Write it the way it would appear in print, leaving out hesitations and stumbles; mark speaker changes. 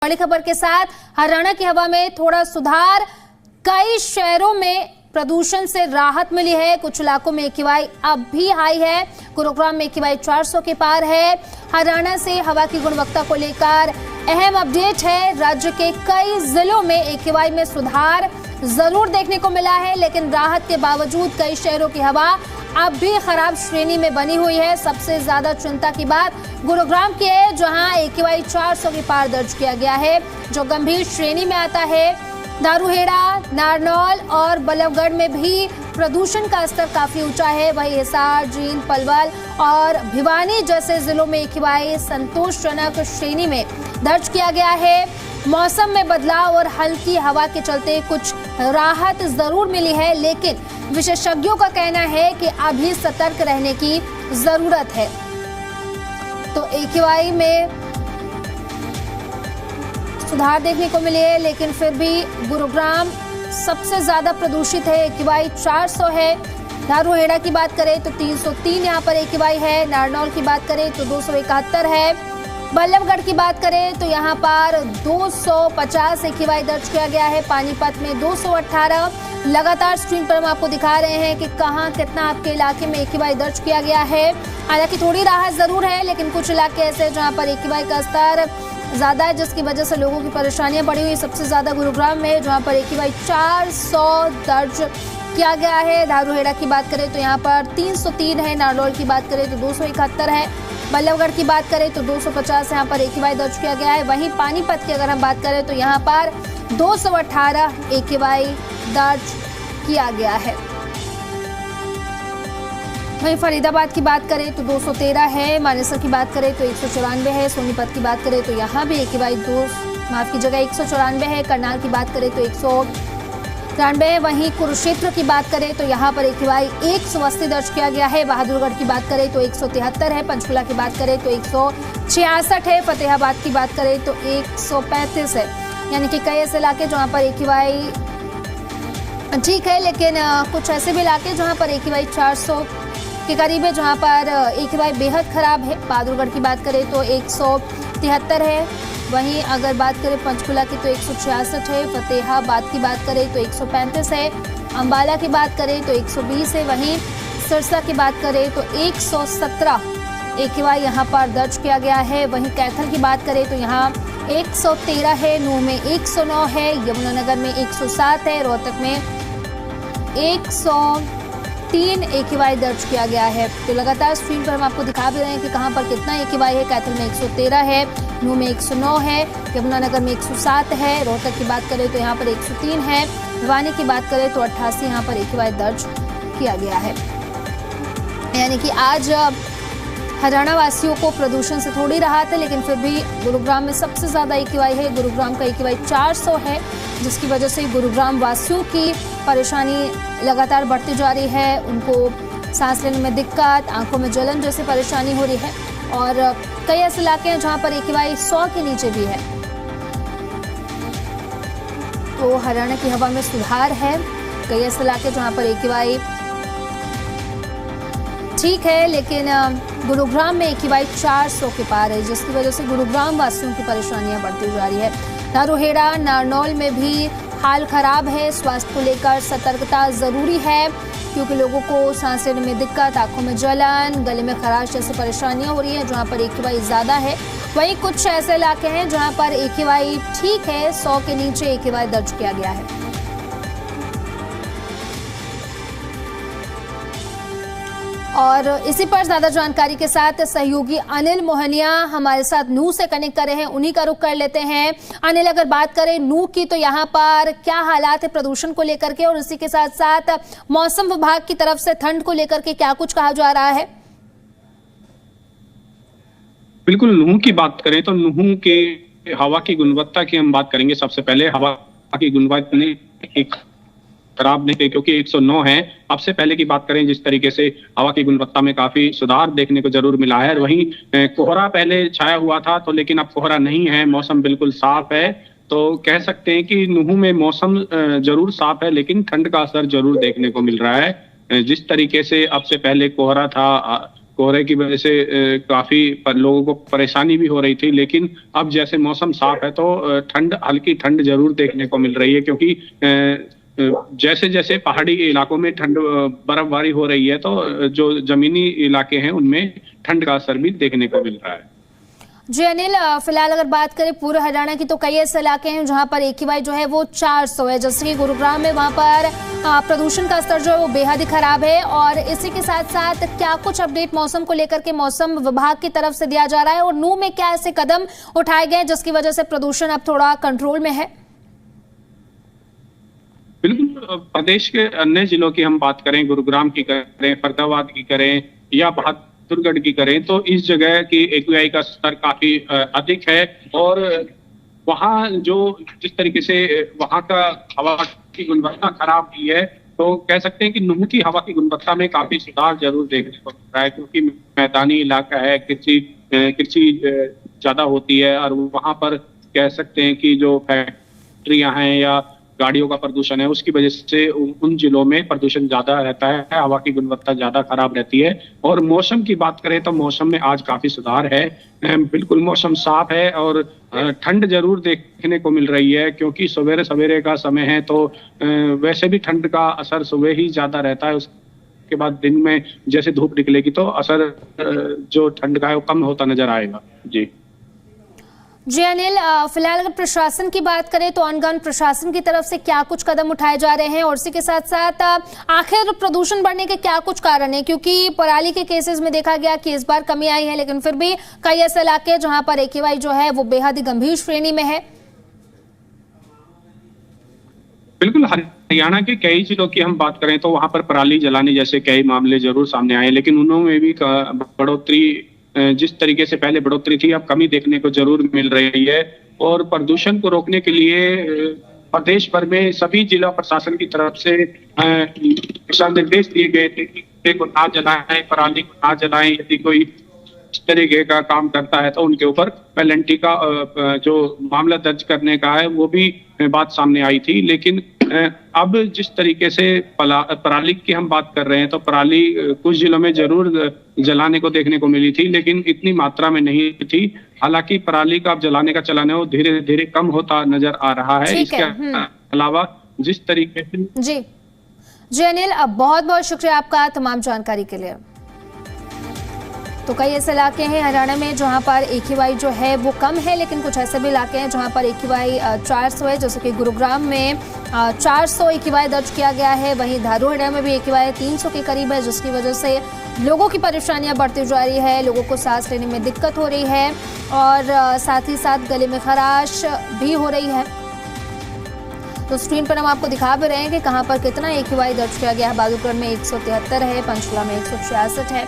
Speaker 1: बड़ी खबर के साथ हरियाणा की हवा में थोड़ा सुधार, कई शहरों में प्रदूषण से राहत मिली है। कुछ इलाकों में AQI अब भी हाई है। गुरुग्राम में AQI 400 के पार है। हरियाणा से हवा की गुणवत्ता को लेकर अहम अपडेट है। राज्य के कई जिलों में AQI में सुधार जरूर देखने को मिला है, लेकिन राहत के बावजूद कई शहरों की हवा अब भी खराब श्रेणी में बनी हुई है। सबसे ज्यादा चिंता की बात गुरुग्राम की है, जहां AQI 400 के पार दर्ज किया गया है, जो गंभीर श्रेणी में आता है। दारूहेड़ा, नारनौल और बल्लभगढ़ में भी प्रदूषण का स्तर काफी ऊंचा है। वहीं हिसार, जींद, पलवल और भिवानी जैसे जिलों में AQI संतोषजनक श्रेणी में दर्ज किया गया है। मौसम में बदलाव और हल्की हवा के चलते कुछ राहत जरूर मिली है, लेकिन विशेषज्ञों का कहना है कि अभी सतर्क रहने की जरूरत है। तो AQI में सुधार देखने को मिले है, लेकिन फिर भी गुरुग्राम सबसे ज्यादा प्रदूषित है। AQI 400 है। दारूहेड़ा की बात करें तो 303 यहाँ पर AQI है। नारनौल की बात करें तो 271 है। बल्लभगढ़ की बात करें तो यहाँ पर 250 AQI दर्ज किया गया है। पानीपत में 218। लगातार स्क्रीन पर हम आपको दिखा रहे हैं कि कहाँ कितना आपके इलाके में AQI दर्ज किया गया है। हालांकि थोड़ी राहत जरूर है, लेकिन कुछ इलाके ऐसे हैं जहाँ पर AQI का स्तर ज्यादा है, जिसकी वजह से लोगों की परेशानियां बढ़ी हुई। सबसे ज्यादा गुरुग्राम में, जहाँ पर AQI 400 दर्ज किया गया है। दारूहेड़ा की बात करें तो यहाँ पर 303 है। नारनौल की बात करें तो 271 है। बल्लभगढ़ की बात करें तो 250 यहाँ पर AQI दर्ज किया गया है। वहीं पानीपत की अगर हम बात करें तो यहाँ पर 218 AQI दर्ज किया गया है। वहीं फरीदाबाद की बात करें तो 213 है। मानेसर की बात करें तो 194 है। सोनीपत की बात करें तो यहाँ भी AQI 194 है। करनाल की बात करें तो 193 है। वहीं कुरुक्षेत्र की बात करें तो यहाँ पर AQI 180 दर्ज किया गया है। बहादुरगढ़ की बात करें तो 173 है। पंचकुला की बात करें तो 166 है। फतेहाबाद की बात करें तो 135 है। यानी कि कई ऐसे इलाके जहाँ पर AQI ठीक है, लेकिन कुछ ऐसे भी इलाके जहाँ पर AQI 400 के करीब है, जहाँ पर AQI बेहद खराब है। बहादुरगढ़ की बात करें तो 173 है। वहीं अगर बात करें पंचकुला की तो 166 है। फतेहाबाद की बात करें तो 135 है। अंबाला की बात करें तो 120 है। वहीं सिरसा की बात करें तो 117 AQI यहाँ पर दर्ज किया गया है। वहीं कैथल की बात करें तो यहाँ 113 है। नूंह में 109 है। यमुनानगर में 107 है। रोहतक में 103 AQI दर्ज किया गया है। तो लगातार स्क्रीन पर हम आपको दिखा भी रहे हैं कि कहां पर कितना AQI है। कैथल में 113 है। नूंह में 109 है। यमुनानगर में 107 है। रोहतक की बात करें तो यहाँ पर 103 है। भिवानी की बात करें तो 88 यहाँ पर AQI दर्ज किया गया है। यानी कि आज हरियाणा वासियों को प्रदूषण से थोड़ी राहत है, लेकिन फिर भी गुरुग्राम में सबसे ज्यादा AQI है। गुरुग्राम का AQI 400 है, जिसकी वजह से गुरुग्राम वासियों की परेशानी लगातार बढ़ती जा रही है। उनको सांस लेने में दिक्कत, आंखों में जलन जैसी परेशानी हो रही है। और कई ऐसे इलाके हैं जहां पर AQI 100 के नीचे भी है। तो हरियाणा की हवा में सुधार है। कई ऐसे इलाके जहां पर AQI ठीक है, लेकिन गुरुग्राम में AQI 400 के पार है, जिसकी वजह से गुरुग्राम वासियों की परेशानियां बढ़ती जा रही है। दारूहेड़ा, नारनौल में भी हाल खराब है। स्वास्थ्य को लेकर सतर्कता जरूरी है, क्योंकि लोगों को सांस लेने में दिक्कत, आंखों में जलन, गले में खराश जैसी परेशानियां हो रही हैं, जहां पर AQI ज्यादा है। वहीं कुछ ऐसे इलाके हैं जहां पर AQI ठीक है, 100 के नीचे AQI दर्ज किया गया है। और इसी पर ज्यादा जानकारी के साथ सहयोगी अनिल मोहनिया हमारे साथ नूंह से कनेक्ट कर रहे हैं, उन्हीं का रुख कर लेते हैं। अनिल, अगर बात करें नूंह की, तो यहाँ पर क्या हालात है प्रदूषण को लेकर के, और इसी के साथ साथ मौसम विभाग की तरफ से ठंड को लेकर के क्या कुछ कहा जा रहा है?
Speaker 2: बिल्कुल, नूंह की बात करें तो नूंह के हवा की गुणवत्ता की हम बात करेंगे। सबसे पहले हवा की गुणवत्ता खराब नहीं है, क्योंकि 109 है। अब से पहले की बात करें, जिस तरीके से हवा की गुणवत्ता में काफी सुधार देखने को जरूर मिला है। वहीं कोहरा पहले छाया हुआ था, तो लेकिन अब कोहरा नहीं है, मौसम बिल्कुल साफ है। तो कह सकते हैं कि नूंह में मौसम जरूर साफ है, लेकिन ठंड का असर जरूर देखने को मिल रहा है। जिस तरीके से अब से पहले कोहरा था, कोहरे की वजह से काफी लोगों को परेशानी भी हो रही थी, लेकिन अब जैसे मौसम साफ है तो ठंड, हल्की ठंड जरूर देखने को मिल रही है, क्योंकि जैसे जैसे पहाड़ी इलाकों में ठंड, बर्फबारी हो रही है तो जो जमीनी इलाके हैं उनमें ठंड का असर भी देखने को मिल रहा है।
Speaker 1: जी अनिल, फिलहाल अगर बात करें पूरे हरियाणा की तो कई ऐसे इलाके हैं जहां पर AQI जो है वो 400 है, जैसे कि गुरुग्राम में वहां पर प्रदूषण का स्तर जो है वो बेहद ही खराब है। और इसी के साथ साथ क्या कुछ अपडेट मौसम को लेकर के मौसम विभाग की तरफ से दिया जा रहा है और नूह में क्या ऐसे कदम उठाए गए जिसकी वजह से प्रदूषण अब थोड़ा कंट्रोल में है?
Speaker 2: बिल्कुल, प्रदेश के अन्य जिलों की हम बात करें, गुरुग्राम की करें, फरीदाबाद की करें या बहादुरगढ़ की करें, तो इस जगह की AQI का स्तर काफी अधिक है। और वहाँ जो जिस तरीके से वहाँ का हवा की गुणवत्ता खराब हुई है, तो कह सकते हैं कि नूह की हवा की गुणवत्ता में काफी सुधार जरूर देखने को मिल रहा है, क्योंकि मैदानी इलाका है, कृषि ज्यादा होती है और वहाँ पर कह सकते हैं कि जो फैक्ट्रियां हैं या गाड़ियों का प्रदूषण है, उसकी वजह से उन जिलों में प्रदूषण ज्यादा रहता है, हवा की गुणवत्ता ज्यादा खराब रहती है। और मौसम की बात करें तो मौसम में आज काफी सुधार है, बिल्कुल मौसम साफ है और ठंड जरूर देखने को मिल रही है, क्योंकि सवेरे सवेरे का समय है तो वैसे भी ठंड का असर सुबह ही ज्यादा रहता है, उसके बाद दिन में जैसे धूप निकलेगी तो असर जो ठंड का है वो कम होता नजर आएगा।
Speaker 1: जी अनिल, फिलहाल अगर प्रशासन की बात करें तो ऑन ग्राउंड प्रशासन की तरफ से क्या कुछ कदम उठाए जा रहे हैं और इसी के साथ साथ आखिर प्रदूषण बढ़ने के क्या कुछ कारण है? क्योंकि पराली के केसेस में देखा गया कि इस बार कमी आई है, लेकिन फिर भी कई ऐसे इलाके जहां पर AQI जो है वो बेहद ही गंभीर श्रेणी में है।
Speaker 2: बिल्कुल, हरियाणा के कई जिलों की हम बात करें तो वहां पर पराली जलाने जैसे कई मामले जरूर सामने आए, लेकिन उनमें भी बढ़ोतरी, जिस तरीके से पहले बढ़ोतरी थी अब कमी देखने को जरूर मिल रही है। और प्रदूषण को रोकने के लिए प्रदेश भर में सभी जिला प्रशासन की तरफ से दिशा निर्देश दिए गए थे कि को ना जलाएं, पराली को ना जलाएं, यदि कोई इस तरीके का काम करता है तो उनके ऊपर पेनल्टी का जो मामला दर्ज करने का है वो भी बात सामने आई थी। लेकिन अब जिस तरीके से पराली की हम बात कर रहे हैं तो पराली कुछ जिलों में जरूर जलाने को देखने को मिली थी, लेकिन इतनी मात्रा में नहीं थी। हालांकि पराली का अब जलाने का चलन है वो धीरे धीरे कम होता नजर आ रहा है। इसके अलावा जिस तरीके से
Speaker 1: जी अनिल, बहुत बहुत शुक्रिया आपका तमाम जानकारी के लिए। तो कई ऐसे इलाके हैं हरियाणा में जहां पर AQI जो है वो कम है, लेकिन कुछ ऐसे भी इलाके हैं जहां पर AQI 400 है, जैसे कि गुरुग्राम में 400 AQI दर्ज किया गया है। वहीं धारूहेड़ा में भी AQI 300 के करीब है, जिसकी वजह से लोगों की परेशानियां बढ़ती जा रही है, लोगों को सांस लेने में दिक्कत हो रही है और साथ ही साथ गले में खराश भी हो रही है। तो स्क्रीन पर हम आपको दिखा भी रहे हैं कि कहां पर कितना AQI दर्ज किया गया है। बहादुरगढ़ में 173 है, पंचकुला में 166 है,